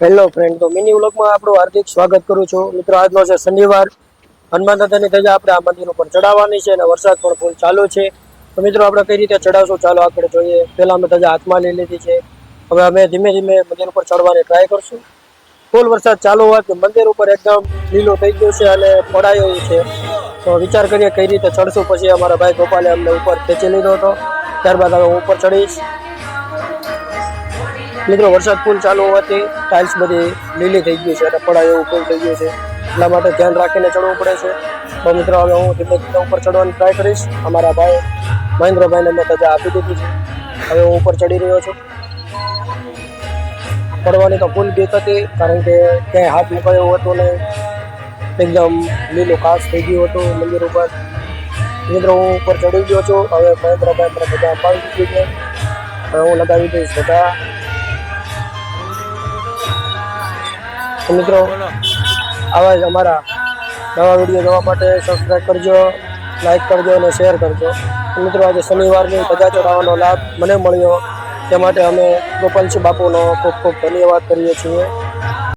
Hello friend, તો mini વ્લોગમાં આપણું હાર્દિક સ્વાગત કરું છું. મિત્રો, આજનો છે શનિવાર. હનુમાન દાદાની ધજા આપણે આ મંદિર ઉપર ચડાવવાની છે અને વરસાદ પણ ફૂલ ચાલુ છે. તો મિત્રો, આપણે કઈ રીતે ચડાવશું ચાલો આપણે જોઈએ. પહેલા અમે ધજા હાથમાં લઈ લીધી છે. હવે અમે ધીમે ધીમે મંદિર ઉપર ચડવાની ટ્રાય કરશું. ફૂલ વરસાદ ચાલુ હોવાથી મંદિર ઉપર એકદમ લીલું થઈ ગયું છે અને પડાયું છે. તો વિચાર કરીએ કઈ રીતે ચડશું. પછી અમારા ભાઈ ગોપાલે અમને ઉપર ખેંચી લીધો હતો. ત્યારબાદ હવે હું ઉપર ચડીશ. મિત્રો, વરસાદ ફૂલ ચાલુ હોવાથી ટાઇલ્સ બધી લીલી થઈ ગઈ છે અને પડાય એવું ફૂલ થઈ ગયું છે. એટલા માટે ધ્યાન રાખીને ચડવું પડે છે. તો મિત્રો, હવે હું ધીમે ધીમે ઉપર ચડવાની ટ્રાય કરીશ. અમારા ભાઈ મહેન્દ્રભાઈને મેં ધજા આપી દીધી છે. હવે હું ઉપર ચડી રહ્યો છું. પડવાની તો ફૂલ બીક હતી, કારણ કે ક્યાંય હાથ મુકાયો હતો ને એકદમ લીલું ઘાસ થઈ ગયું હતું મંદિર ઉપર. મિત્રો, હું ઉપર ચડી ગયો છું. હવે મહેન્દ્રભાઈ મને ધજા અપાવી દીધી છે. હવે હું લગાવી દઈશ ધજા. મિત્રો, આવા જ અમારા નવા વિડીયો જોવા માટે સબસ્ક્રાઈબ કરજો, લાઈક કરજો અને શેર કરજો. મિત્રો, આજે શનિવારની ધજા ચડાવવાનો લાભ મને મળ્યો તે માટે અમે ગોપાલસિંહ બાપુનો ખૂબ ખૂબ ધન્યવાદ કરીએ છીએ.